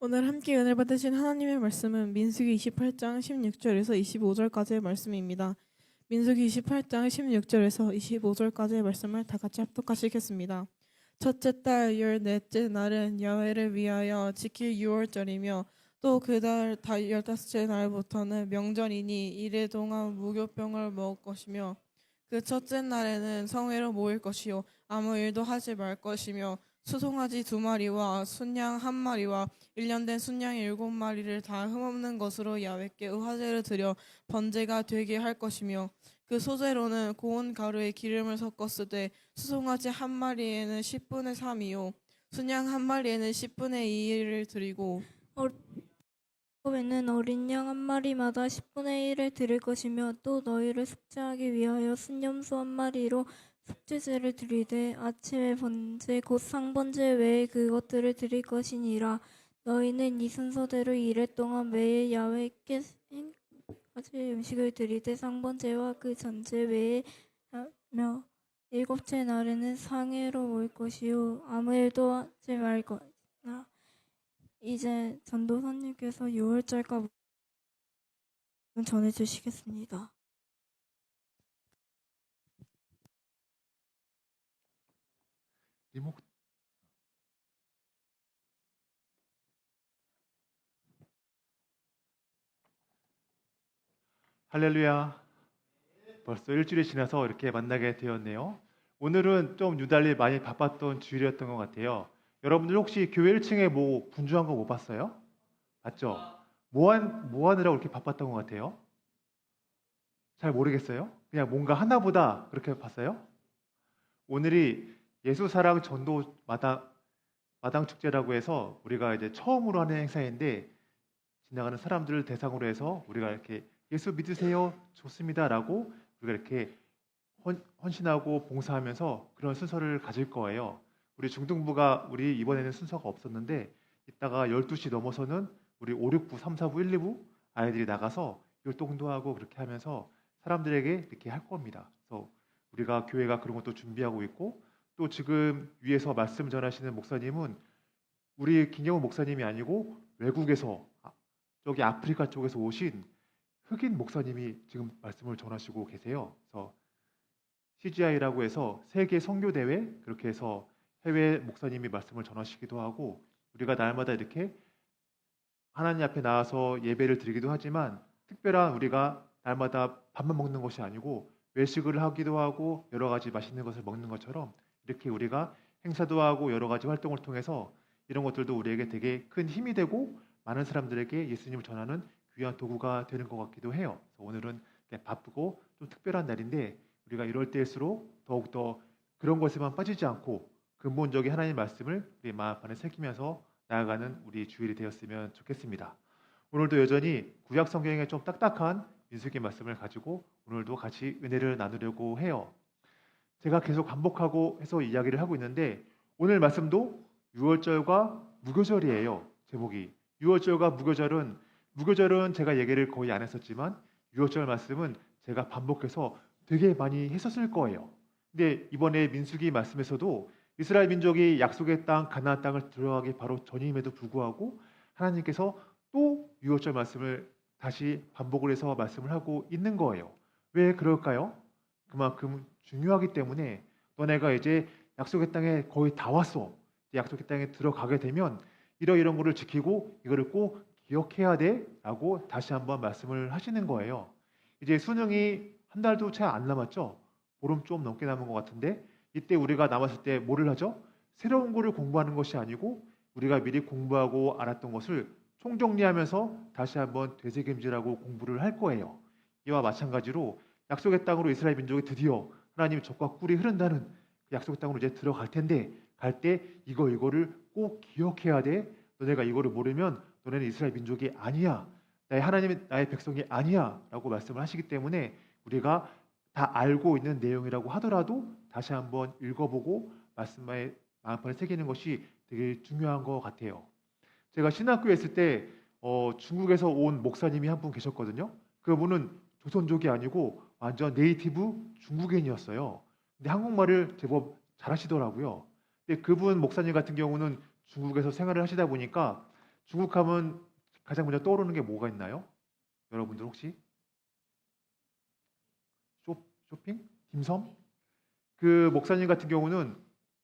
오늘 함께 은혜 받으신 하나님의 말씀은 민수기 28장 16절에서 25절까지의 말씀입니다. 민수기 28장 16절에서 25절까지의 말씀을 다 같이 합독하시겠습니다. 첫째 달 14째 날은 야훼를 위하여 지킬 유월절이며 또 그 달 15째 날부터는 명절이니 이래 동안 무교병을 먹을 것이며 그 첫째 날에는 성회로 모일 것이요 아무 일도 하지 말 것이며 수송아지 2마리와 순양 1마리와 1년 된 순양 7마리를 다 흠없는 것으로 야훼께 화제를 드려 번제가 되게 할 것이며 그 소재로는 고운 가루에 기름을 섞었으되 수송아지 1마리에는 10분의 3이요 순양 1마리에는 10분의 2를 드리고 야곱에는 어린 양 1마리마다 10분의 1을 드릴 것이며 또 너희를 속죄하기 위하여 순염소 1마리로 속죄제를 드리되 아침에 번제 곧 상번제 외에 그것들을 드릴 것이니라. 너희는 이 순서대로 이래 동안 매일 야훼께 가지 음식을 드리되 상번제와 그 전제 외에 하며 일곱째 날에는 상회로 모일 것이요 아무 일도 하지 말 것이나. 이제 전도사님께서 6월절과 전해주시겠습니다. 리목 할렐루야. 벌써 일주일이 지나서 이렇게 만나게 되었네요. 오늘은 좀 유달리 많이 바빴던 주일이었던 것 같아요. 여러분들 혹시 교회 1층에 뭐 분주한 거 못 봤어요? 봤죠? 뭐 하느라고 이렇게 바빴던 것 같아요? 잘 모르겠어요? 그냥 뭔가 하나보다 그렇게 봤어요? 오늘이 예수사랑 전도 마당 축제라고 해서 우리가 이제 처음으로 하는 행사인데 지나가는 사람들을 대상으로 해서 우리가 이렇게 예수 믿으세요? 좋습니다라고 우리가 이렇게 헌신하고 봉사하면서 그런 순서를 가질 거예요. 우리 중등부가 우리 이번에는 순서가 없었는데 이따가 12시 넘어서는 우리 5, 6부, 3, 4부, 1, 2부 아이들이 나가서 율동도 하고 그렇게 하면서 사람들에게 이렇게 할 겁니다. 그래서 우리가 교회가 그런 것도 준비하고 있고 또 지금 위에서 말씀 전하시는 목사님은 우리 김경호 목사님이 아니고 외국에서 저기 아프리카 쪽에서 오신 흑인 목사님이 지금 말씀을 전하시고 계세요. 그래서 CGI라고 해서 세계 선교 대회 그렇게 해서 해외 목사님이 말씀을 전하시기도 하고 우리가 날마다 이렇게 하나님 앞에 나와서 예배를 드리기도 하지만 특별한 우리가 날마다 밥만 먹는 것이 아니고 외식을 하기도 하고 여러 가지 맛있는 것을 먹는 것처럼 이렇게 우리가 행사도 하고 여러 가지 활동을 통해서 이런 것들도 우리에게 되게 큰 힘이 되고 많은 사람들에게 예수님을 전하는 귀한 도구가 되는 것 같기도 해요. 그래서 오늘은 바쁘고 좀 특별한 날인데 우리가 이럴 때일수록 더욱더 그런 것에만 빠지지 않고 근본적인 하나님의 말씀을 우리 마음 안에 새기면서 나아가는 우리 주일이 되었으면 좋겠습니다. 오늘도 여전히 구약 성경에 좀 딱딱한 민수기 말씀을 가지고 오늘도 같이 은혜를 나누려고 해요. 제가 계속 반복하고 해서 이야기를 하고 있는데 오늘 말씀도 유월절과 무교절이에요. 제목이 유월절과 무교절은 제가 얘기를 거의 안 했었지만 유월절 말씀은 제가 반복해서 되게 많이 했었을 거예요. 근데 이번에 민수기 말씀에서도 이스라엘 민족이 약속의 땅 가나안 땅을 들어가기 바로 전임에도 불구하고 하나님께서 또 유월절 말씀을 다시 반복을 해서 말씀을 하고 있는 거예요. 왜 그럴까요? 그만큼 중요하기 때문에 너네가 이제 약속의 땅에 거의 다 왔어. 약속의 땅에 들어가게 되면 이런 거를 지키고 이거를 꼭 기억해야 돼 라고 다시 한번 말씀을 하시는 거예요. 이제 수능이 한 달도 채 안 남았죠. 보름 좀 넘게 남은 것 같은데 이때 우리가 남았을 때 뭐를 하죠? 새로운 거를 공부하는 것이 아니고 우리가 미리 공부하고 알았던 것을 총정리하면서 다시 한번 되새김질하고 공부를 할 거예요. 이와 마찬가지로 약속의 땅으로 이스라엘 민족이 드디어 하나님의 젖과 꿀이 흐른다는 그 약속의 땅으로 이제 들어갈 텐데 갈 때 이거를 꼭 기억해야 돼. 너네가 이거를 모르면 너네는 이스라엘 민족이 아니야. 나의 하나님의 나의 백성이 아니야 라고 말씀을 하시기 때문에 우리가 다 알고 있는 내용이라고 하더라도 다시 한번 읽어보고 말씀에 마음판에 새기는 것이 되게 중요한 것 같아요. 제가 신학교에 있을 때 중국에서 온 목사님이 한 분 계셨거든요. 그분은 조선족이 아니고 완전 네이티브 중국인이었어요. 근데 한국말을 제법 잘하시더라고요. 근데 그분 목사님 같은 경우는 중국에서 생활을 하시다 보니까 중국하면 가장 먼저 떠오르는 게 뭐가 있나요? 여러분들 혹시? 쇼핑? 딤섬? 그 목사님 같은 경우는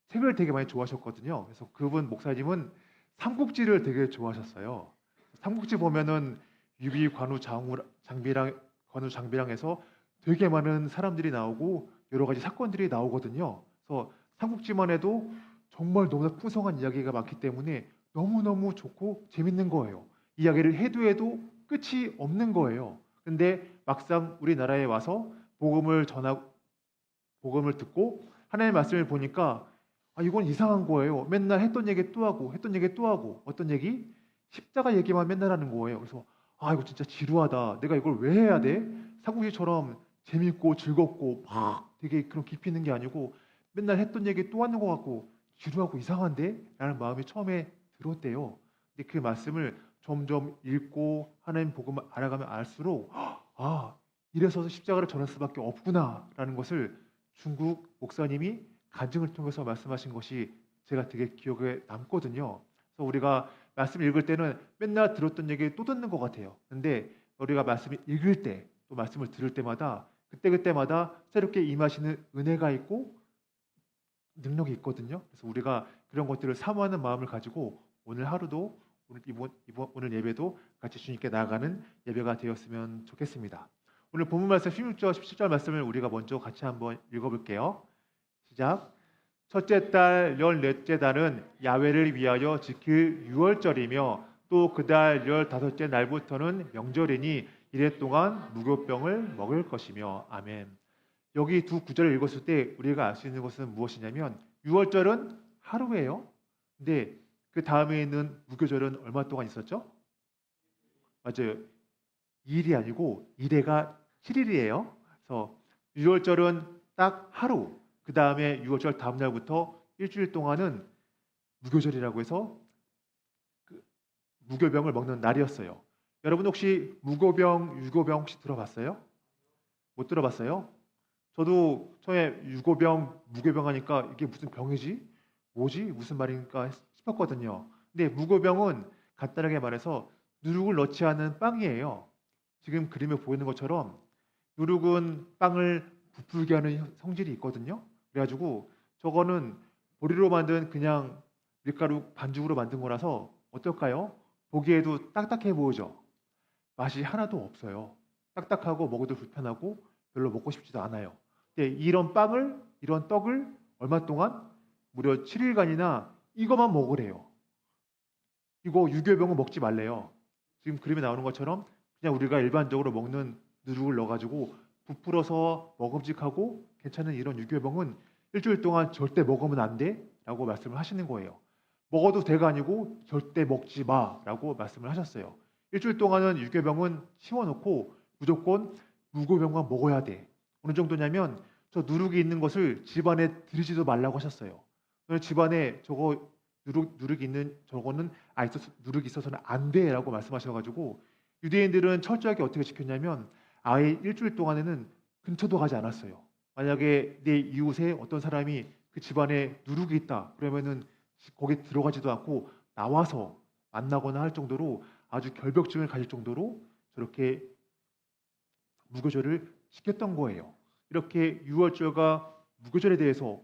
책을 되게 많이 좋아하셨거든요. 그래서 그분 목사님은 삼국지를 되게 좋아하셨어요. 삼국지 보면은 유비, 관우, 장비랑 해서 되게 많은 사람들이 나오고 여러 가지 사건들이 나오거든요. 그래서 삼국지만 해도 정말 너무나 풍성한 이야기가 많기 때문에 너무너무 좋고 재밌는 거예요. 이야기를 해도 끝이 없는 거예요. 근데 막상 우리나라에 와서 복음을 듣고 하나님의 말씀을 보니까 이건 이상한 거예요. 맨날 했던 얘기 또 하고 했던 얘기 또 하고 어떤 얘기? 십자가 얘기만 맨날 하는 거예요. 그래서 이거 진짜 지루하다. 내가 이걸 왜 해야 돼? 삼국지처럼 재밌고 즐겁고 막 되게 그런 깊이 있는 게 아니고 맨날 했던 얘기 또 하는 것 같고 지루하고 이상한데? 라는 마음이 처음에 들었대요. 근데 그 말씀을 점점 읽고 하나님 복음을 알아가면 알수록 이래서 십자가를 전할 수밖에 없구나 라는 것을 중국 목사님이 간증을 통해서 말씀하신 것이 제가 되게 기억에 남거든요. 그래서 우리가 말씀 읽을 때는 맨날 들었던 얘기 또 듣는 것 같아요. 근데 우리가 말씀을 읽을 때, 또 말씀을 들을 때마다 그때마다 새롭게 임하시는 은혜가 있고 능력이 있거든요. 그래서 우리가 그런 것들을 사모하는 마음을 가지고 오늘 하루도 오늘 예배도 같이 주님께 나아가는 예배가 되었으면 좋겠습니다. 오늘 본문 말씀 16절, 17절 말씀을 우리가 먼저 같이 한번 읽어볼게요. 시작. 첫째 달 14째 달은 야훼를 위하여 지킬 유월절이며 또 그 달 15째 날부터는 명절이니 이래 동안 무교병을 먹을 것이며. 아멘. 여기 두 구절을 읽었을 때 우리가 알 수 있는 것은 무엇이냐면 유월절은 하루예요. 근데 그 다음에 있는 무교절은 얼마 동안 있었죠? 맞아요. 2일이 아니고 1회가 7일이에요. 그래서 유월절은 딱 하루, 그 다음에 유월절 다음 날부터 일주일 동안은 무교절이라고 해서 무교병을 먹는 날이었어요. 여러분 혹시 무교병, 유교병 혹시 들어봤어요? 못 들어봤어요? 저도 처음에 유교병, 무교병 하니까 이게 무슨 병이지? 뭐지? 무슨 말인가 싶었거든요. 근데 무교병은 간단하게 말해서 누룩을 넣지 않은 빵이에요. 지금 그림에 보이는 것처럼 누룩은 빵을 부풀게 하는 성질이 있거든요. 그래가지고 저거는 보리로 만든 그냥 밀가루 반죽으로 만든 거라서 어떨까요? 보기에도 딱딱해 보이죠? 맛이 하나도 없어요. 딱딱하고 먹어도 불편하고 별로 먹고 싶지도 않아요. 근데 이런 떡을 얼마 동안? 무려 7일간이나 이것만 먹으래요. 이거 유교병은 먹지 말래요. 지금 그림에 나오는 것처럼 그냥 우리가 일반적으로 먹는 누룩을 넣어가지고 부풀어서 먹음직하고 괜찮은 이런 유교병은 일주일 동안 절대 먹으면 안 돼 라고 말씀을 하시는 거예요. 먹어도 돼가 아니고 절대 먹지 마 라고 말씀을 하셨어요. 일주일 동안은 유교병은 치워놓고 무조건 무교병만 먹어야 돼. 어느 정도냐면 저 누룩이 있는 것을 집안에 들이지도 말라고 하셨어요. 집안에 저거 누룩이 있는 저거는 누룩이 있어서는 안 돼라고 말씀하셔가지고 유대인들은 철저하게 어떻게 지켰냐면 아예 일주일 동안에는 근처도 가지 않았어요. 만약에 내 이웃에 어떤 사람이 그 집안에 누룩이 있다 그러면은 거기 들어가지도 않고 나와서 만나거나 할 정도로 아주 결벽증을 가질 정도로 저렇게 무교절을 지켰던 거예요. 이렇게 유월절과 무교절에 대해서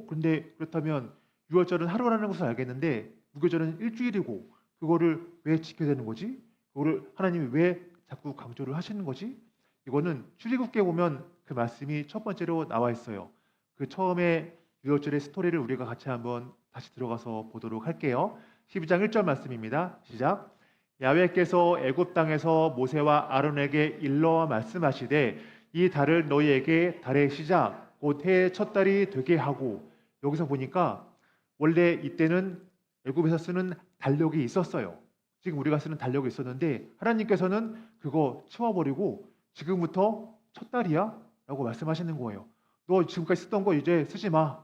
근데 그렇다면 유월절은 하루라는 것을 알겠는데 무교절은 일주일이고 그거를 왜 지켜야 되는 거지? 그거를 하나님이 왜 자꾸 강조를 하시는 거지? 이거는 출애굽기에 보면 그 말씀이 첫 번째로 나와 있어요. 그 처음에 유월절의 스토리를 우리가 같이 한번 다시 들어가서 보도록 할게요. 12장 1절 말씀입니다. 시작. 야훼께서 애굽 땅에서 모세와 아론에게 일러 말씀하시되 이 달을 너희에게 달의 시작 곧 해의 첫 달이 되게 하고. 여기서 보니까 원래 이때는 애굽에서 쓰는 달력이 있었어요. 지금 우리가 쓰는 달력이 있었는데 하나님께서는 그거 치워버리고 지금부터 첫 달이야 라고 말씀하시는 거예요. 너 지금까지 쓰던 거 이제 쓰지 마.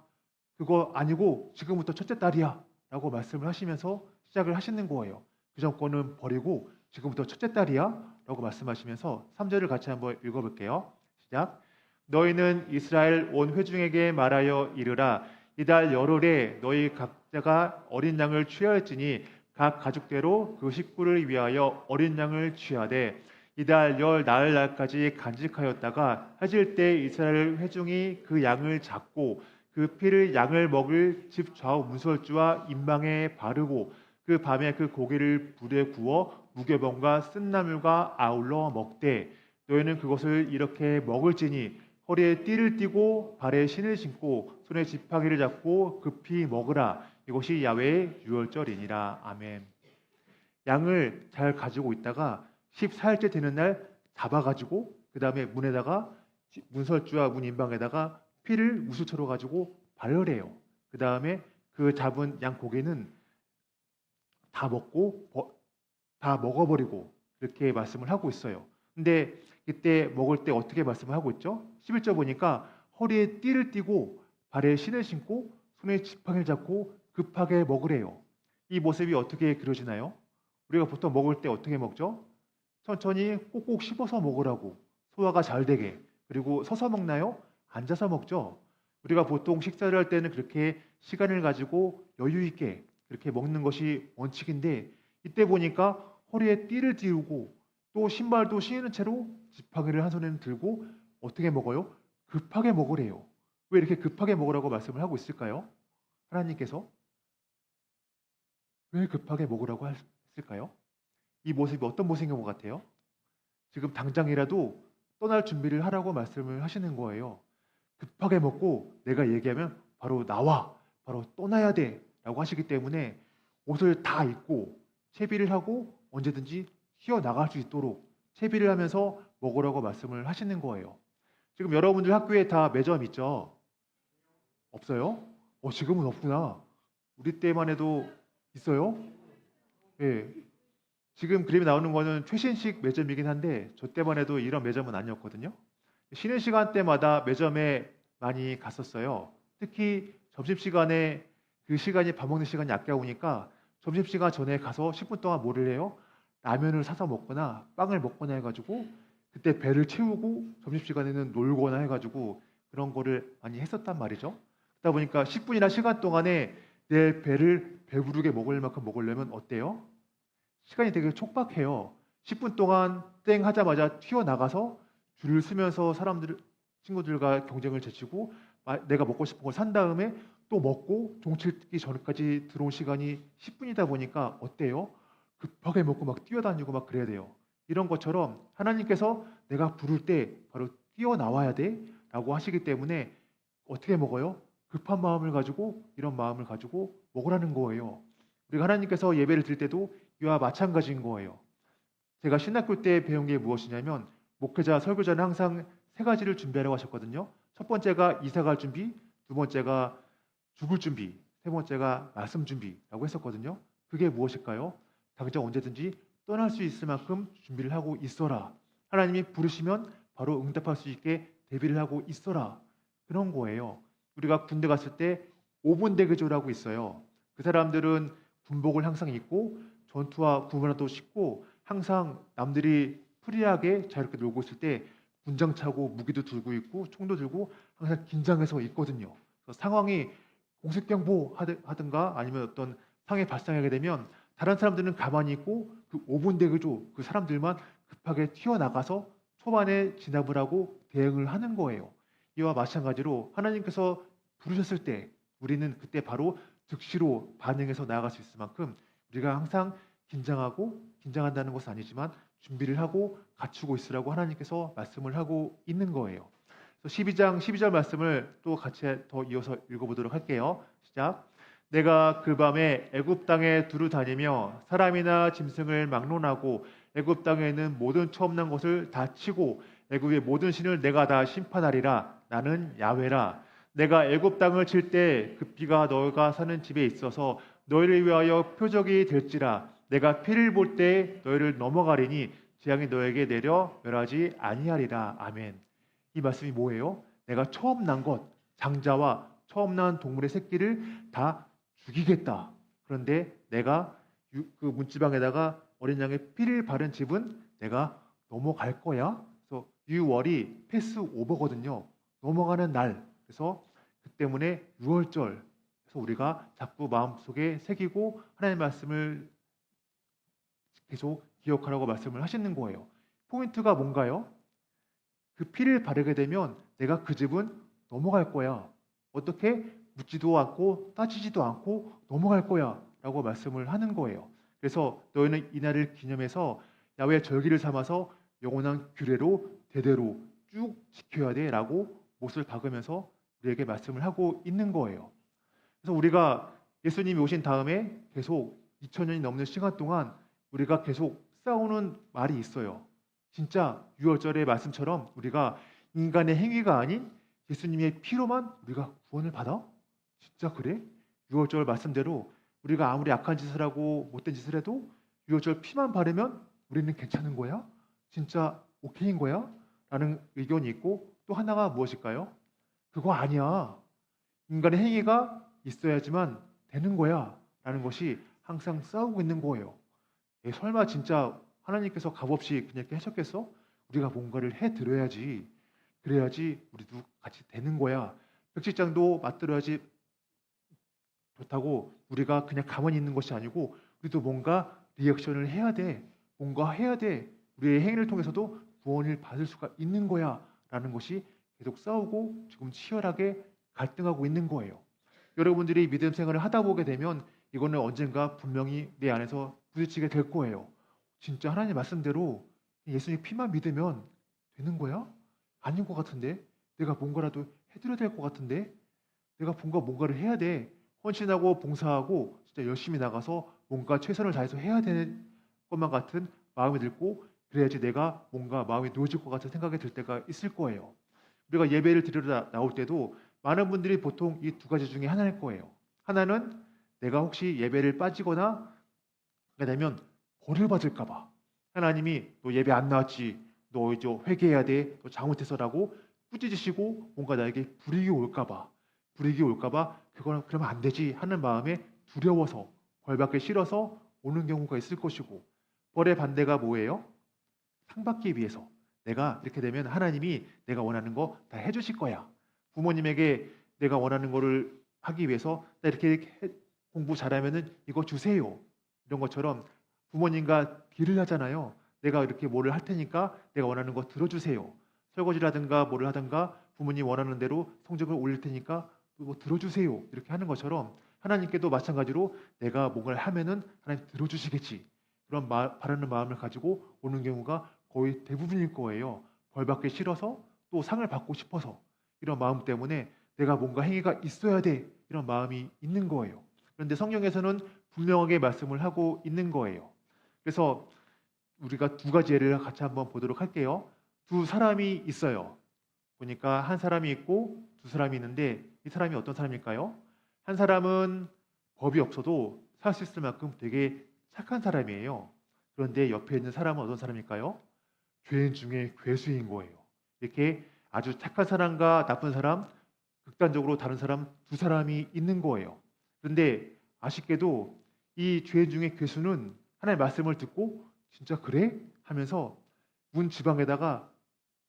그거 아니고 지금부터 첫째 달이야 라고 말씀을 하시면서 시작을 하시는 거예요. 그 전 거는 버리고 지금부터 첫째 달이야 라고 말씀하시면서 3절을 같이 한번 읽어볼게요. 시작. 너희는 이스라엘 온 회중에게 말하여 이르라. 이달 열흘에 너희 각자가 어린 양을 취하였지니 각 가족대로 그 식구를 위하여 어린 양을 취하되 이달 열 나흘 날까지 간직하였다가 해질 때 이스라엘 회중이 그 양을 잡고 그 피를 양을 먹을 집 좌우 문설주와 임방에 바르고 그 밤에 그 고기를 불에 구워 무교병과 쓴나물과 아울러 먹되 너희는 그것을 이렇게 먹을지니 허리에 띠를 띠고 발에 신을 신고 손에 지팡이를 잡고 급히 먹으라. 이것이 야훼의 유월절이니라. 아멘. 양을 잘 가지고 있다가 14일째 되는 날 잡아가지고 그 다음에 문에다가 문설주와 문 인방에다가 피를 우수처럼 가지고 발효래요. 그 다음에 그 잡은 양 고기는 다 먹어버리고 그렇게 말씀을 하고 있어요. 근데 이때 먹을 때 어떻게 말씀을 하고 있죠? 11절 보니까 허리에 띠를 띠고 발에 신을 신고 손에 지팡이를 잡고 급하게 먹으래요. 이 모습이 어떻게 그려지나요? 우리가 보통 먹을 때 어떻게 먹죠? 천천히 꼭꼭 씹어서 먹으라고, 소화가 잘 되게. 그리고 서서 먹나요? 앉아서 먹죠. 우리가 보통 식사를 할 때는 그렇게 시간을 가지고 여유 있게 그렇게 먹는 것이 원칙인데 이때 보니까 허리에 띠를 띠우고 또 신발도 신은 채로 지팡이를 한 손에는 들고 어떻게 먹어요? 급하게 먹으래요. 왜 이렇게 급하게 먹으라고 말씀을 하고 있을까요? 하나님께서 왜 급하게 먹으라고 했을까요? 이 모습이 어떤 모습인 것 같아요? 지금 당장이라도 떠날 준비를 하라고 말씀을 하시는 거예요. 급하게 먹고 내가 얘기하면 바로 나와, 바로 떠나야 돼 라고 하시기 때문에 옷을 다 입고 채비를 하고 언제든지 튀어나갈 수 있도록 채비를 하면서 먹으라고 말씀을 하시는 거예요. 지금 여러분들 학교에 다 매점 있죠? 없어요? 지금은 없구나. 우리 때만 해도 있어요? 예. 지금 그림에 나오는 거는 최신식 매점이긴 한데 저 때만 해도 이런 매점은 아니었거든요. 쉬는 시간 때마다 매점에 많이 갔었어요. 특히 점심시간에 그 시간이 밥 먹는 시간이 아까우니까 점심시간 전에 가서 10분 동안 뭐를 해요? 라면을 사서 먹거나 빵을 먹거나 해가지고 그때 배를 채우고 점심시간에는 놀거나 해가지고 그런 거를 많이 했었단 말이죠. 그러다 보니까 10분이나 시간 동안에 내 배를 배부르게 먹을 만큼 먹으려면 어때요? 시간이 되게 촉박해요. 10분 동안 땡 하자마자 튀어나가서 줄을 서면서 친구들과 경쟁을 제치고 내가 먹고 싶은 걸 산 다음에 또 먹고 종칠기 전까지 들어온 시간이 10분이다 보니까 어때요? 급하게 먹고 막 뛰어다니고 막 그래야 돼요. 이런 것처럼 하나님께서 내가 부를 때 바로 뛰어나와야 돼 라고 하시기 때문에 어떻게 먹어요? 급한 마음을 가지고 이런 마음을 가지고 먹으라는 거예요. 우리가 하나님께서 예배를 드릴 때도 이와 마찬가지인 거예요. 제가 신학교 때 배운 게 무엇이냐면 목회자, 설교자는 항상 세 가지를 준비하라고 하셨거든요. 첫 번째가 이사 갈 준비, 두 번째가 죽을 준비, 세 번째가 말씀 준비라고 했었거든요. 그게 무엇일까요? 당장 언제든지 떠날 수 있을 만큼 준비를 하고 있어라. 하나님이 부르시면 바로 응답할 수 있게 대비를 하고 있어라. 그런 거예요. 우리가 군대 갔을 때 5분 대기조라고 있어요. 그 사람들은 군복을 항상 입고 전투와 구문화도 싣고 항상 남들이 프리하게 자유롭게 놀고 있을 때 군장 차고 무기도 들고 있고 총도 들고 항상 긴장해서 있거든요. 그래서 상황이 공습경보 하든가 아니면 어떤 상황이 발생하게 되면 다른 사람들은 가만히 있고 그 5분 대기조 그 사람들만 급하게 튀어나가서 초반에 진압을 하고 대응을 하는 거예요. 이와 마찬가지로 하나님께서 부르셨을 때 우리는 그때 바로 즉시로 반응해서 나아갈 수 있을 만큼 우리가 항상 긴장한다는 것은 아니지만 준비를 하고 갖추고 있으라고 하나님께서 말씀을 하고 있는 거예요. 그래서 12장 12절 말씀을 또 같이 더 이어서 읽어보도록 할게요. 시작. 내가 그 밤에 애굽 땅에 두루 다니며 사람이나 짐승을 막론하고 애굽 땅에 있는 모든 처음 난 것을 다 치고 애굽의 모든 신을 내가 다 심판하리라. 나는 야훼라. 내가 애굽 땅을 칠 때 그 피가 너희가 사는 집에 있어서 너희를 위하여 표적이 될지라. 내가 피를 볼 때 너희를 넘어가리니 재앙이 너에게 내려 멸하지 아니하리라. 아멘. 이 말씀이 뭐예요? 내가 처음 난 것, 장자와 처음 난 동물의 새끼를 다 죽이겠다. 그런데 내가 그 문지방에다가 어린 양의 피를 바른 집은 내가 넘어갈 거야. 그래서 유월이 패스 오버거든요. 넘어가는 날. 그래서 그 때문에 유월절. 그래서 우리가 자꾸 마음속에 새기고 하나님의 말씀을 계속 기억하라고 말씀을 하시는 거예요. 포인트가 뭔가요? 그 피를 바르게 되면 내가 그 집은 넘어갈 거야. 어떻게? 묻지도 않고 따지지도 않고 넘어갈 거야 라고 말씀을 하는 거예요. 그래서 너희는 이날을 기념해서 야훼 절기를 삼아서 영원한 규례로 대대로 쭉 지켜야 돼 라고 못을 박으면서 우리에게 말씀을 하고 있는 거예요. 그래서 우리가 예수님이 오신 다음에 계속 2000년이 넘는 시간 동안 우리가 계속 싸우는 말이 있어요. 진짜 6월절의 말씀처럼 우리가 인간의 행위가 아닌 예수님의 피로만 우리가 구원을 받아? 진짜 그래? 6월절 말씀대로 우리가 아무리 악한 짓을 하고 못된 짓을 해도 6월절 피만 바르면 우리는 괜찮은 거야? 진짜 오케이인 거야? 라는 의견이 있고 또 하나가 무엇일까요? 그거 아니야. 인간의 행위가 있어야지만 되는 거야. 라는 것이 항상 싸우고 있는 거예요. 설마 진짜 하나님께서 값없이 그냥 이렇게 하셨겠어? 우리가 뭔가를 해드려야지. 그래야지 우리도 같이 되는 거야. 백지장도 맞들어야지 좋다고 우리가 그냥 가만히 있는 것이 아니고 우리도 뭔가 리액션을 해야 돼. 뭔가 해야 돼. 우리의 행위를 통해서도 구원을 받을 수가 있는 거야. 라는 것이 계속 싸우고 지금 치열하게 갈등하고 있는 거예요. 여러분들이 믿음 생활을 하다 보게 되면 이거는 언젠가 분명히 내 안에서 부딪히게 될 거예요. 진짜 하나님 말씀대로 예수님 피만 믿으면 되는 거야? 아닌 것 같은데? 내가 뭔가라도 해드려야 될 것 같은데? 내가 뭔가를 해야 돼. 헌신하고 봉사하고 진짜 열심히 나가서 뭔가 최선을 다해서 해야 되는 것만 같은 마음이 들고 그래야지 내가 뭔가 마음이 놓여질 것 같은 생각이 들 때가 있을 거예요. 우리가 예배를 드리러 나올 때도 많은 분들이 보통 이 두 가지 중에 하나일 거예요. 하나는 내가 혹시 예배를 빠지거나 되면 벌을 받을까 봐. 하나님이 너 예배 안 나왔지. 너 이제 회개해야 돼. 너 잘못해서라고 꾸짖으시고 뭔가 나에게 불이익이 올까 봐. 불이익이 올까 봐 그거는 그러면 안 되지 하는 마음에 두려워서 벌받기 싫어서 오는 경우가 있을 것이고 벌의 반대가 뭐예요? 상 받기 위해서. 내가 이렇게 되면 하나님이 내가 원하는 거 다 해주실 거야. 부모님에게 내가 원하는 거를 하기 위해서 나 이렇게 공부 잘하면은 이거 주세요. 이런 것처럼 부모님과 딜을 하잖아요. 내가 이렇게 뭐를 할 테니까 내가 원하는 거 들어주세요. 설거지라든가 뭐를 하든가 부모님 원하는 대로 성적을 올릴 테니까 뭐 들어주세요. 이렇게 하는 것처럼 하나님께도 마찬가지로 내가 뭔가를 하면은 하나님 들어주시겠지. 그런 바라는 마음을 가지고 오는 경우가 거의 대부분일 거예요. 벌 받기 싫어서 또 상을 받고 싶어서 이런 마음 때문에 내가 뭔가 행위가 있어야 돼. 이런 마음이 있는 거예요. 그런데 성경에서는 분명하게 말씀을 하고 있는 거예요. 그래서 우리가 두 가지 예를 같이 한번 보도록 할게요. 두 사람이 있어요. 보니까 한 사람이 있고 두 사람이 있는데 이 사람이 어떤 사람일까요? 한 사람은 법이 없어도 살 수 있을 만큼 되게 착한 사람이에요. 그런데 옆에 있는 사람은 어떤 사람일까요? 죄인 중에 괴수인 거예요. 이렇게 아주 착한 사람과 나쁜 사람, 극단적으로 다른 사람 두 사람이 있는 거예요. 그런데 아쉽게도 이 죄인 중에 괴수는 하나님의 말씀을 듣고 진짜 그래? 하면서 문 지방에다가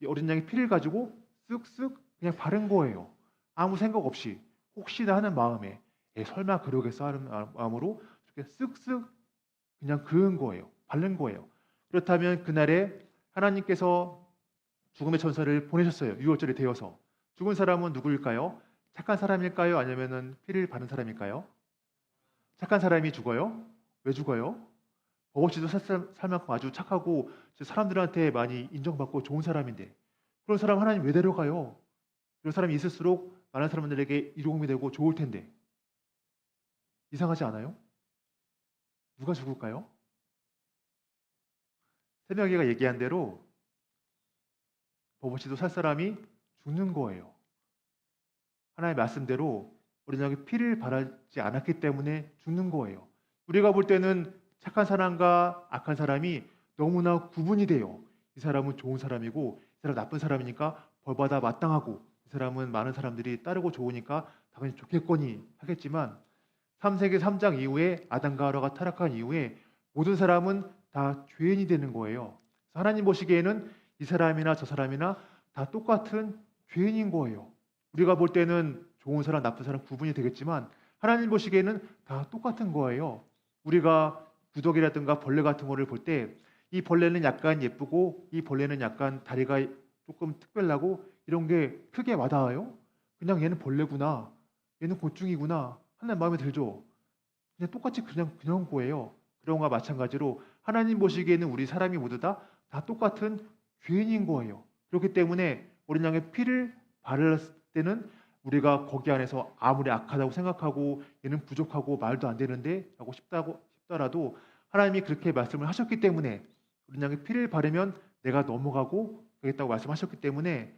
이 어린 양의 피를 가지고 쓱쓱 그냥 바른 거예요. 아무 생각 없이 혹시나 하는 마음에 설마 그러겠어 하는 마음으로 이렇게 쓱쓱 그냥 그은 거예요. 바른 거예요. 그렇다면 그날에 하나님께서 죽음의 천사를 보내셨어요. 유월절이 되어서. 죽은 사람은 누구일까요? 착한 사람일까요? 아니면은 피를 바른 사람일까요? 착한 사람이 죽어요? 왜 죽어요? 버거지도 살 만큼 아주 착하고 사람들한테 많이 인정받고 좋은 사람인데 그런 사람 하나님 왜 데려가요? 그런 사람이 있을수록 많은 사람들에게 이로움이 되고 좋을 텐데 이상하지 않아요? 누가 죽을까요? 새벽이가 얘기한 대로 버거지도 살 사람이 죽는 거예요. 하나님의 말씀대로 어린 양의 피를 바라지 않았기 때문에 죽는 거예요. 우리가 볼 때는 착한 사람과 악한 사람이 너무나 구분이 돼요. 이 사람은 좋은 사람이고 이 사람은 나쁜 사람이니까 벌받아 마땅하고 이 사람은 많은 사람들이 따르고 좋으니까 당연히 좋겠거니 하겠지만 3세기 3장 이후에 아담과 하와가 타락한 이후에 모든 사람은 다 죄인이 되는 거예요. 하나님 보시기에는 이 사람이나 저 사람이나 다 똑같은 죄인인 거예요. 우리가 볼 때는 좋은 사람, 나쁜 사람 구분이 되겠지만 하나님 보시기에는 다 똑같은 거예요. 우리가 구더기라든가 벌레 같은 거를 볼 때 이 벌레는 약간 예쁘고 이 벌레는 약간 다리가 조금 특별하고 이런 게 크게 와닿아요? 그냥 얘는 벌레구나, 얘는 곤충이구나 하는 마음이 들죠. 그냥 똑같이 그냥 거예요. 그런 것과 마찬가지로 하나님 보시기에는 우리 사람이 모두 다 똑같은 죄인인 거예요. 그렇기 때문에 우리 향해 피를 바랐을 때는 우리가 거기 안에서 아무리 악하다고 생각하고 얘는 부족하고 말도 안 되는데 하고 싶더라도 하나님이 그렇게 말씀을 하셨기 때문에 우리 향해 피를 바르면 내가 넘어가고 되겠다고 말씀하셨기 때문에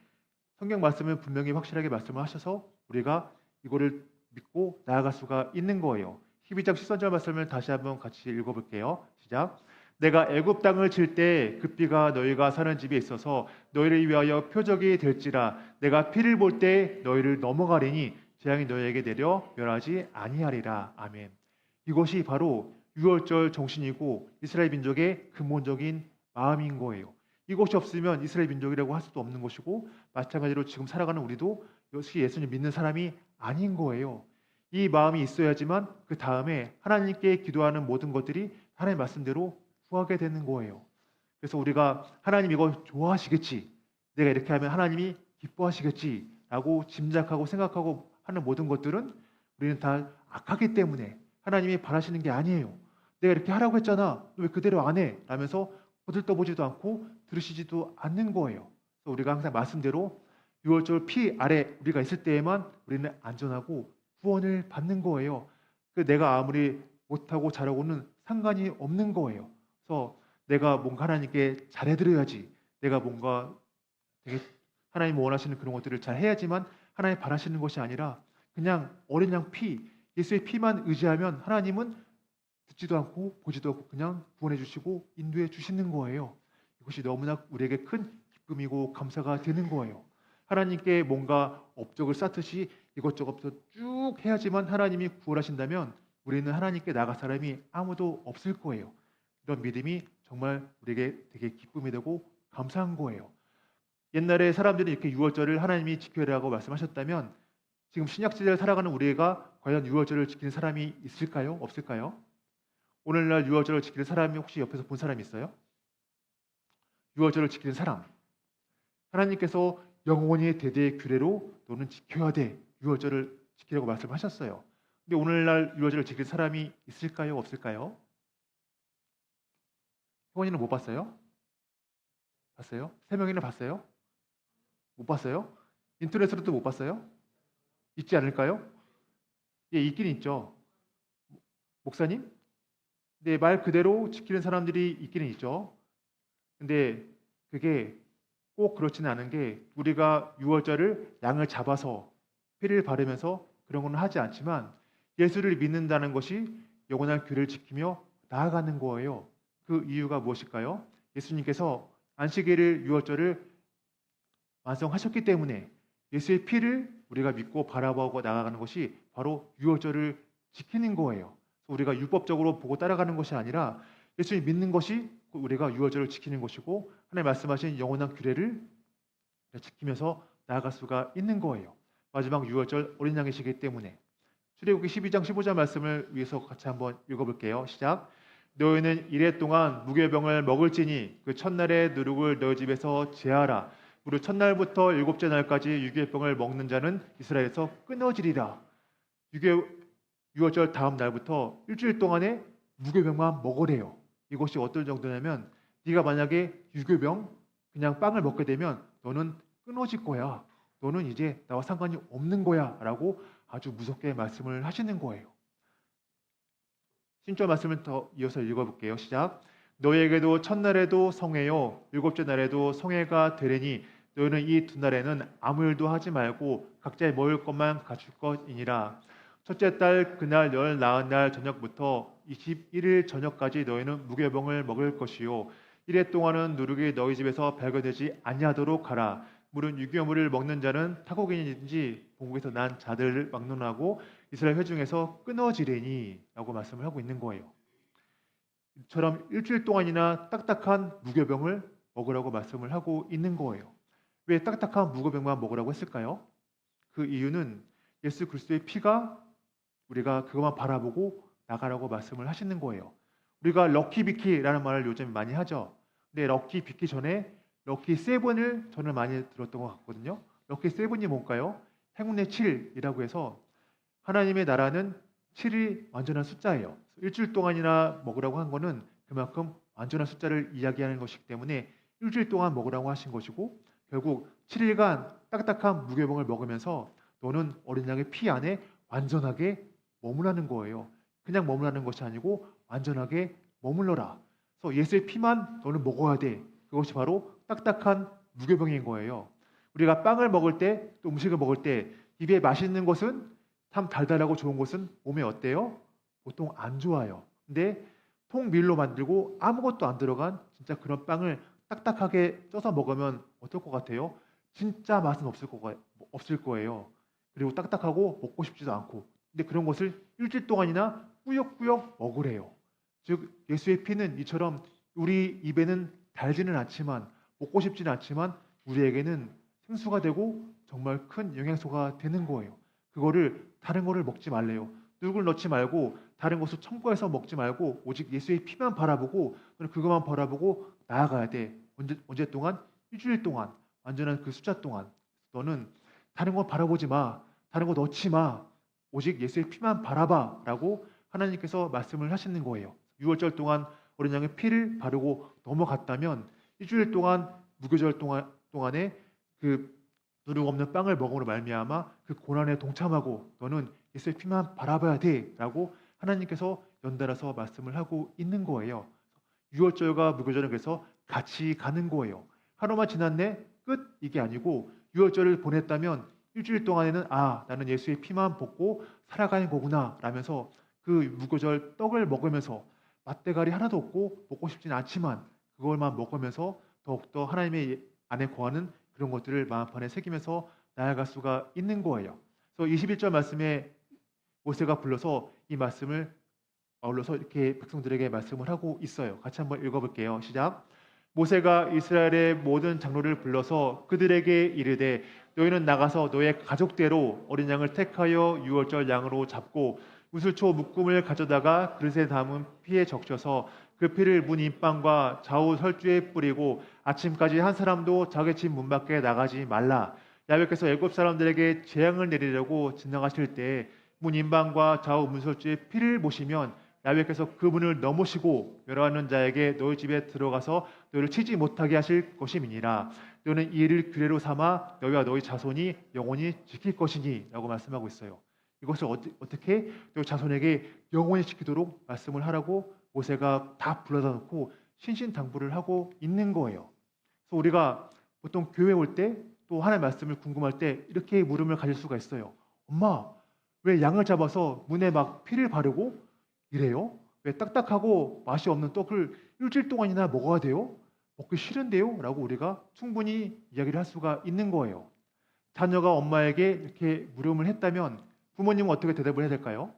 성경 말씀을 분명히 확실하게 말씀을 하셔서 우리가 이거를 믿고 나아갈 수가 있는 거예요. 12장 13절 말씀을 다시 한번 같이 읽어볼게요. 시작. 내가 애굽 땅을 칠 때 그 피가 너희가 사는 집에 있어서 너희를 위하여 표적이 될지라. 내가 피를 볼 때 너희를 넘어가리니 재앙이 너희에게 내려 멸하지 아니하리라. 아멘. 이것이 바로 유월절 정신이고 이스라엘 민족의 근본적인 마음인 거예요. 이것이 없으면 이스라엘 민족이라고 할 수도 없는 것이고 마찬가지로 지금 살아가는 우리도 역시 예수님 믿는 사람이 아닌 거예요. 이 마음이 있어야지만 그 다음에 하나님께 기도하는 모든 것들이 하나님 말씀대로 구하게 되는 거예요. 그래서 우리가 하나님 이거 좋아하시겠지, 내가 이렇게 하면 하나님이 기뻐하시겠지 라고 짐작하고 생각하고 하는 모든 것들은 우리는 다 악하기 때문에 하나님이 바라시는 게 아니에요. 내가 이렇게 하라고 했잖아, 너 왜 그대로 안 해? 라면서 거들떠보지도 않고 들으시지도 않는 거예요. 그래서 우리가 항상 말씀대로 유월절 피 아래 우리가 있을 때에만 우리는 안전하고 구원을 받는 거예요. 그 내가 아무리 못하고 잘하고는 상관이 없는 거예요. 그래서 내가 뭔가 하나님께 잘해드려야지, 내가 뭔가 되게 하나님 원하시는 그런 것들을 잘 해야지만 하나님 바라시는 것이 아니라 그냥 어린 양 피, 예수의 피만 의지하면 하나님은 듣지도 않고 보지도 않고 그냥 구원해 주시고 인도해 주시는 거예요. 이것이 너무나 우리에게 큰 기쁨이고 감사가 되는 거예요. 하나님께 뭔가 업적을 쌓듯이 이것저것 쭉 해야지만 하나님이 구원하신다면 우리는 하나님께 나갈 사람이 아무도 없을 거예요. 이런 믿음이 정말 우리에게 되게 기쁨이 되고 감사한 거예요. 옛날에 사람들이 이렇게 유월절을 하나님이 지켜야 하고 말씀하셨다면 지금 신약시대를 살아가는 우리가 과연 유월절을 지키는 사람이 있을까요? 없을까요? 오늘날 유월절을 지키는 사람이 혹시 옆에서 본 사람이 있어요? 유월절을 지키는 사람, 하나님께서 영원히 대대의 규례로 너는 지켜야 돼, 유월절을 지키라고 말씀하셨어요. 근데 오늘날 유월절을 지킬 사람이 있을까요? 없을까요? 형원이는 못 봤어요? 봤어요? 세 명이나 봤어요? 못 봤어요? 인터넷으로도 못 봤어요? 있지 않을까요? 예, 있긴 있죠. 목사님? 네, 말 그대로 지키는 사람들이 있기는 있죠. 근데 그게 꼭 그렇지는 않은 게 우리가 유월절을 양을 잡아서 피를 바르면서 그런 건 하지 않지만 예수를 믿는다는 것이 영원한 규례를 지키며 나아가는 거예요. 그 이유가 무엇일까요? 예수님께서 안식일을 유월절을 완성하셨기 때문에 예수의 피를 우리가 믿고 바라보고 나아가는 것이 바로 유월절을 지키는 거예요. 우리가 율법적으로 보고 따라가는 것이 아니라 예수님 믿는 것이 우리가 유월절을 지키는 것이고 하나님 말씀하신 영원한 규례를 지키면서 나아갈 수가 있는 거예요. 마지막 유월절 어린 양이시기 때문에. 출애굽기 12장 15절 말씀을 위해서 같이 한번 읽어볼게요. 시작. 너희는 이래 동안 무교병을 먹을지니 그 첫날의 누룩을 너희 집에서 제하라. 무릇 첫날부터 일곱째 날까지 유교병을 먹는 자는 이스라엘에서 끊어지리라. 유월절 다음 날부터 일주일 동안에 무교병만 먹으래요. 이것이 어떨 정도냐면 네가 만약에 유교병 그냥 빵을 먹게 되면 너는 끊어질 거야. 너는 이제 나와 상관이 없는 거야 라고 아주 무섭게 말씀을 하시는 거예요. 신조 말씀을 더 이어서 읽어볼게요. 시작. 너희에게도 첫날에도 성회요 일곱째 날에도 성회가 되리니 너희는 이 두 날에는 아무 일도 하지 말고 각자의 먹을 것만 갖출 것이니라. 첫째 달 그날 열 나은 날 저녁부터 21일 저녁까지 너희는 무교병을 먹을 것이요 이래 동안은 누룩이 너희 집에서 발견되지 아니하도록 하라. 물은 유교물을 먹는 자는 타국인이든지 본국에서 난 자들을 막론하고 이스라엘 회중에서 끊어지리니 라고 말씀을 하고 있는 거예요. 이처럼 일주일 동안이나 딱딱한 무교병을 먹으라고 말씀을 하고 있는 거예요. 왜 딱딱한 무교병만 먹으라고 했을까요? 그 이유는 예수 그리스도의 피가 우리가 그것만 바라보고 나가라고 말씀을 하시는 거예요. 우리가 럭키비키라는 말을 요즘 많이 하죠. 근데 럭키비키 전에 럭키 세븐을 저는 많이 들었던 것 같거든요. 럭키 세븐이 뭘까요? 행운의 7이라고 해서 하나님의 나라는 7이 완전한 숫자예요. 일주일 동안이나 먹으라고 한 거는 그만큼 완전한 숫자를 이야기하는 것이기 때문에 일주일 동안 먹으라고 하신 것이고, 결국 7일간 딱딱한 무교병을 먹으면서 너는 어린 양의 피 안에 완전하게 머무라는 거예요. 그냥 머무라는 것이 아니고 완전하게 머물러라. 그래서 예수의 피만 너는 먹어야 돼. 그것이 바로 딱딱한 무교병인 거예요. 우리가 빵을 먹을 때, 또 음식을 먹을 때 입에 맛있는 것은 참 달달하고 좋은 것은 몸에 어때요? 보통 안 좋아요. 근데 통밀로 만들고 아무것도 안 들어간 진짜 그런 빵을 딱딱하게 쪄서 먹으면 어떨 것 같아요? 진짜 맛은 없을 거예요. 그리고 딱딱하고 먹고 싶지도 않고. 근데 그런 것을 일주일 동안이나 꾸역꾸역 먹으래요. 즉 예수의 피는 이처럼 우리 입에는 달지는 않지만, 먹고 싶지는 않지만 우리에게는 생수가 되고 정말 큰 영양소가 되는 거예요. 그거를 다른 거를 먹지 말래요. 누룩을 넣지 말고 다른 것을 첨가해서 먹지 말고 오직 예수의 피만 바라보고, 너는 그것만 바라보고 나아가야 돼. 언제 동안? 일주일 동안, 완전한 그 숫자 동안. 너는 다른 거 바라보지 마. 다른 거 넣지 마. 오직 예수의 피만 바라봐 라고 하나님께서 말씀을 하시는 거예요. 6월절 동안 어린 양의 피를 바르고 넘어갔다면 일주일 동안 무교절 동안에 그 누룩 없는 빵을 먹음으로 말미암아 그 고난에 동참하고 너는 예수의 피만 바라봐야 돼라고 하나님께서 연달아서 말씀을 하고 있는 거예요. 6월절과 무교절은 그래서 같이 가는 거예요. 하루만 지났네 끝 이게 아니고 6월절을 보냈다면 일주일 동안에는 나는 예수의 피만 먹고 살아가는 거구나 라면서 그 무교절 떡을 먹으면서 맛대가리 하나도 없고 먹고 싶지는 않지만 그걸만 먹으면서 더욱더 하나님의 안에 거하는 그런 것들을 마음판에 새기면서 나아갈 수가 있는 거예요. 그래서 21절 말씀에 모세가 불러서 이 말씀을 아울러서 이렇게 백성들에게 말씀을 하고 있어요. 같이 한번 읽어볼게요. 시작. 모세가 이스라엘의 모든 장로를 불러서 그들에게 이르되 너희는 나가서 너의 가족대로 어린 양을 택하여 6월절 양으로 잡고 우슬초 묶음을 가져다가 그릇에 담은 피에 적셔서 그 피를 문 인방과 좌우 설주에 뿌리고 아침까지 한 사람도 자기 집 문 밖에 나가지 말라. 야훼께서 애굽 사람들에게 재앙을 내리려고 지나가실 때 문 인방과 좌우 문설주에 피를 보시면 야훼께서 그 문을 넘으시고 멸하는 자에게 너희 집에 들어가서 너희를 치지 못하게 하실 것임이니라. 너는 이 일을 규례로 삼아 너희와 너희 자손이 영원히 지킬 것이니 라고 말씀하고 있어요. 이것을 어떻게 너희 자손에게 영원히 지키도록 말씀을 하라고 모세가 다 불러다 놓고 신신당부를 하고 있는 거예요. 그래서 우리가 보통 교회 올 때 또 하나님의 말씀을 궁금할 때 이렇게 물음을 가질 수가 있어요. 엄마, 왜 양을 잡아서 문에 막 피를 바르고 이래요? 왜 딱딱하고 맛이 없는 떡을 일주일 동안이나 먹어야 돼요? 먹기 싫은데요? 라고 우리가 충분히 이야기를 할 수가 있는 거예요. 자녀가 엄마에게 이렇게 물음을 했다면 부모님은 어떻게 대답을 해야 될까요?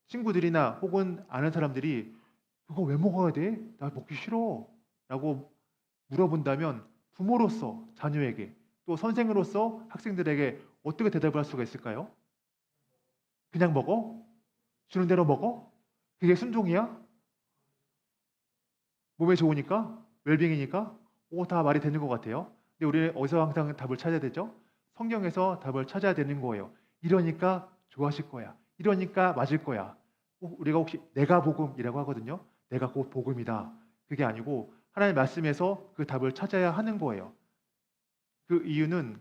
친구들이나 혹은 아는 사람들이 그거 왜 먹어야 돼? 나 먹기 싫어 라고 물어본다면 부모로서 자녀에게 또 선생으로서 학생들에게 어떻게 대답을 할 수가 있을까요? 그냥 먹어? 주는 대로 먹어? 그게 순종이야? 몸에 좋으니까? 웰빙이니까? 다 말이 되는 것 같아요. 근데 우리는 어디서 항상 답을 찾아야 되죠? 성경에서 답을 찾아야 되는 거예요. 이러니까 좋아하실 거야. 이러니까 맞을 거야. 우리가 혹시 내가 복음이라고 하거든요. 내가 곧 복음이다. 그게 아니고 하나님의 말씀에서 그 답을 찾아야 하는 거예요. 그 이유는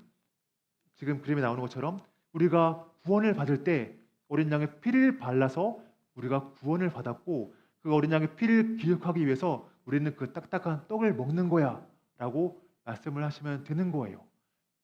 지금 그림에 나오는 것처럼 우리가 구원을 받을 때 어린 양의 피를 발라서 우리가 구원을 받았고 그 어린 양의 피를 기억하기 위해서 우리는 그 딱딱한 떡을 먹는 거야 라고 말씀을 하시면 되는 거예요.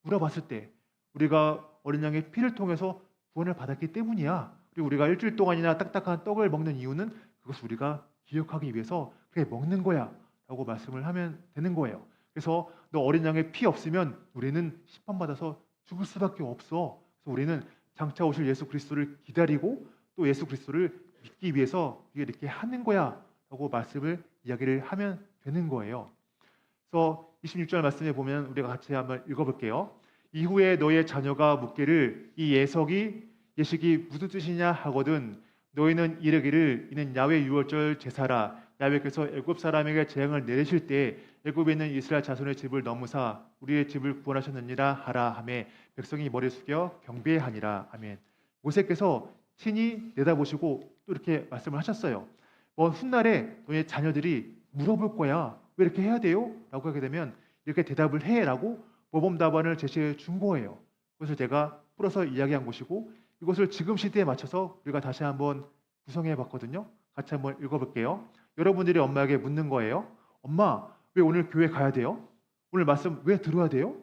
물어봤을 때 우리가 어린 양의 피를 통해서 구원을 받았기 때문이야. 그리고 우리가 일주일 동안이나 딱딱한 떡을 먹는 이유는 그것을 우리가 기억하기 위해서 그게 먹는 거야 라고 말씀을 하면 되는 거예요. 그래서 너 어린 양의 피 없으면 우리는 심판받아서 죽을 수밖에 없어. 그래서 우리는 장차 오실 예수 그리스도를 기다리고 또 예수 그리스도를 믿기 위해서 이렇게 하는 거야 라고 이야기를 하면 되는 거예요. 그래서 26절 말씀에 보면 우리가 같이 한번 읽어볼게요. 이후에 너의 자녀가 묻기를 이 예식이 무슨 뜻이냐 하거든 너희는 이르기를 이는 야외 유월절 제사라. 야외께서 애굽 사람에게 재앙을 내리실 때 애굽에 있는 이스라엘 자손의 집을 넘으사 우리의 집을 구원하셨느니라 하라 하매 백성이 머리 숙여 경배하니라. 아멘. 모세께서 친히 내다보시고 또 이렇게 말씀을 하셨어요. 훗날에 너희 자녀들이 물어볼 거야. 왜 이렇게 해야 돼요? 라고 하게 되면 이렇게 대답을 해라고 모범 답안을 제시해 준 거예요. 그것을 제가 풀어서 이야기한 것이고 이것을 지금 시대에 맞춰서 우리가 다시 한번 구성해 봤거든요. 같이 한번 읽어볼게요. 여러분들이 엄마에게 묻는 거예요. 엄마, 왜 오늘 교회 가야 돼요? 오늘 말씀 왜 들어야 돼요?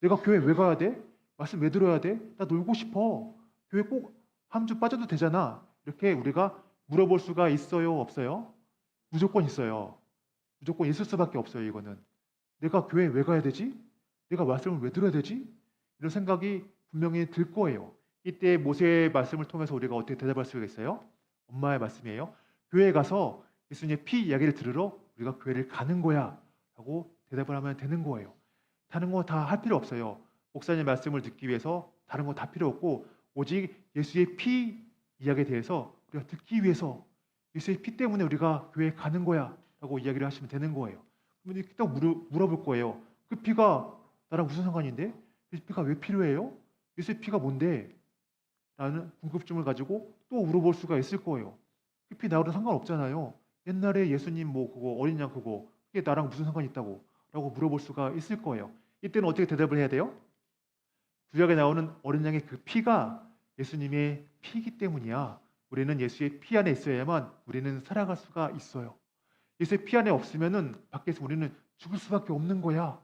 내가 교회 왜 가야 돼? 말씀 왜 들어야 돼? 나 놀고 싶어. 교회 꼭 한 주 빠져도 되잖아. 이렇게 우리가 물어볼 수가 있어요? 없어요? 무조건 있어요. 무조건 있을 수밖에 없어요. 이거는. 내가 교회 왜 가야 되지? 내가 말씀을 왜 들어야 되지? 이런 생각이 분명히 들 거예요. 이때 모세의 말씀을 통해서 우리가 어떻게 대답할 수가 있어요? 엄마의 말씀이에요. 교회에 가서 예수님의 피 이야기를 들으러 우리가 교회를 가는 거야 라고 대답을 하면 되는 거예요. 다른 거 다 할 필요 없어요. 목사님 말씀을 듣기 위해서 다른 거 다 필요 없고 오직 예수의 피 이야기에 대해서 우리가 듣기 위해서 예수의 피 때문에 우리가 교회에 가는 거야 라고 이야기를 하시면 되는 거예요. 그러면 이렇게 딱 물어볼 거예요. 그 피가 나랑 무슨 상관인데? 예수 피가 왜 필요해요? 예수의 피가 뭔데? 라는 궁금증을 가지고 또 물어볼 수가 있을 거예요. 그 피 나하고는 상관없잖아요. 옛날에 예수님 뭐 그거 어린 양 그거 그게 나랑 무슨 상관이 있다고 라고 물어볼 수가 있을 거예요. 이때는 어떻게 대답을 해야 돼요? 구약에 나오는 어린 양의 그 피가 예수님의 피이기 때문이야. 우리는 예수의 피 안에 있어야만 우리는 살아갈 수가 있어요. 예수의 피 안에 없으면은 밖에서 우리는 죽을 수밖에 없는 거야.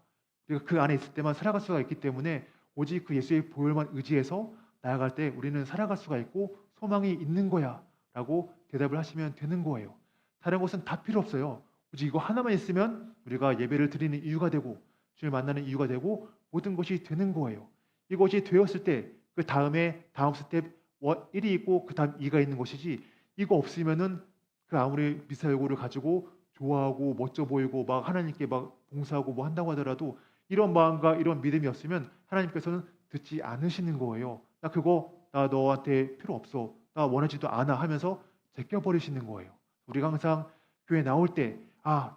우리가 그 안에 있을 때만 살아갈 수가 있기 때문에 오직 그 예수의 보혈만 의지해서 나아갈 때 우리는 살아갈 수가 있고 소망이 있는 거야 라고 대답을 하시면 되는 거예요. 다른 것은 다 필요 없어요. 오직 이거 하나만 있으면 우리가 예배를 드리는 이유가 되고 주를 만나는 이유가 되고 모든 것이 되는 거예요. 이것이 되었을 때 그 다음에 다음 스텝 1이 있고 그 다음 2가 있는 것이지 이거 없으면은 그 아무리 미사 여구를 가지고 좋아하고 멋져 보이고 막 하나님께 막 봉사하고 뭐 한다고 하더라도 이런 마음과 이런 믿음이 없으면 하나님께서는 듣지 않으시는 거예요. 나 너한테 필요 없어. 나 원하지도 않아 하면서 제껴버리시는 거예요. 우리가 항상 교회 나올 때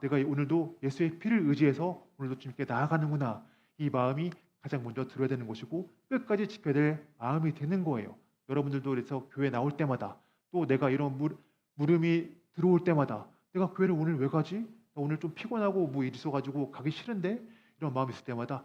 내가 오늘도 예수의 피를 의지해서 오늘도 주님께 나아가는구나. 이 마음이 가장 먼저 들어야 되는 것이고 끝까지 지켜야 될 마음이 되는 거예요. 여러분들도 그래서 교회 나올 때마다 또 내가 이런 물음이 들어올 때마다 내가 교회를 오늘 왜 가지? 나 오늘 좀 피곤하고 뭐 일 있어가지고 가기 싫은데 이런 마음이 있을 때마다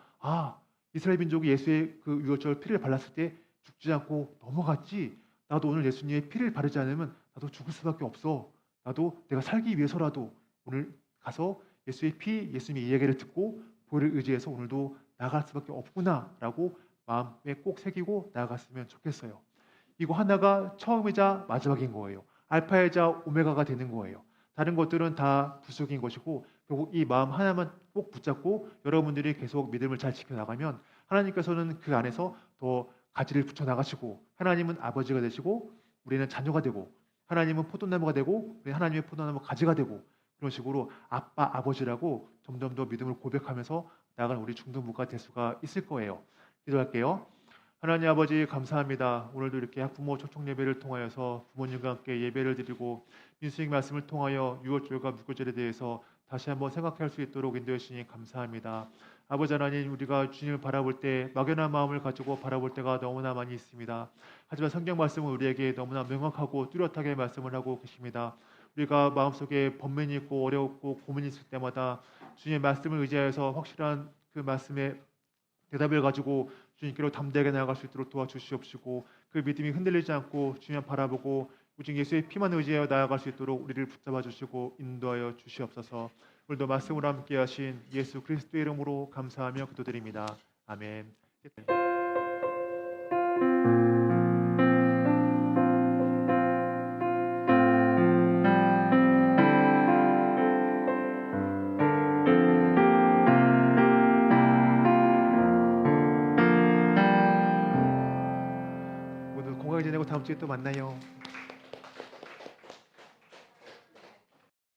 이스라엘 민족이 예수의 그 유월절 피를 발랐을 때 죽지 않고 넘어갔지. 나도 오늘 예수님의 피를 바르지 않으면 나도 죽을 수밖에 없어. 나도 내가 살기 위해서라도 오늘 가서 예수의 피, 예수님의 이야기를 듣고 보혈을 의지해서 오늘도 나아갈 수밖에 없구나라고 마음에 꼭 새기고 나아갔으면 좋겠어요. 이거 하나가 처음이자 마지막인 거예요. 알파이자 오메가가 되는 거예요. 다른 것들은 다 부수적인 것이고 결국 이 마음 하나만 꼭 붙잡고 여러분들이 계속 믿음을 잘 지켜나가면 하나님께서는 그 안에서 더 가지를 붙여나가시고 하나님은 아버지가 되시고 우리는 자녀가 되고 하나님은 포도나무가 되고 우리 하나님의 포도나무 가지가 되고 그런 식으로 아빠, 아버지라고 점점 더 믿음을 고백하면서 나아가는 우리 중등부가 될 수가 있을 거예요. 기도할게요. 하나님 아버지 감사합니다. 오늘도 이렇게 학부모 초청 예배를 통하여서 부모님과 함께 예배를 드리고 민수의 말씀을 통하여 유월절과 무교절에 대해서 다시 한번 생각할 수 있도록 인도해 주시니 감사합니다. 아버지 하나님, 우리가 주님을 바라볼 때 막연한 마음을 가지고 바라볼 때가 너무나 많이 있습니다. 하지만 성경 말씀은 우리에게 너무나 명확하고 뚜렷하게 말씀을 하고 계십니다. 우리가 마음속에 번민이 있고 어렵고 고민이 있을 때마다 주님의 말씀을 의지하여서 확실한 그 말씀의 대답을 가지고 주님께로 담대하게 나아갈 수 있도록 도와주시옵시고 그 믿음이 흔들리지 않고 주님 바라보고 오직 예수의 피만 의지하여 나아갈 수 있도록 우리를 붙잡아 주시고 인도하여 주시옵소서. 오늘도 말씀으로 함께 하신 예수 그리스도의 이름으로 감사하며 기도드립니다. 아멘. 오늘 건강히 지내고 다음 주에 또 만나요.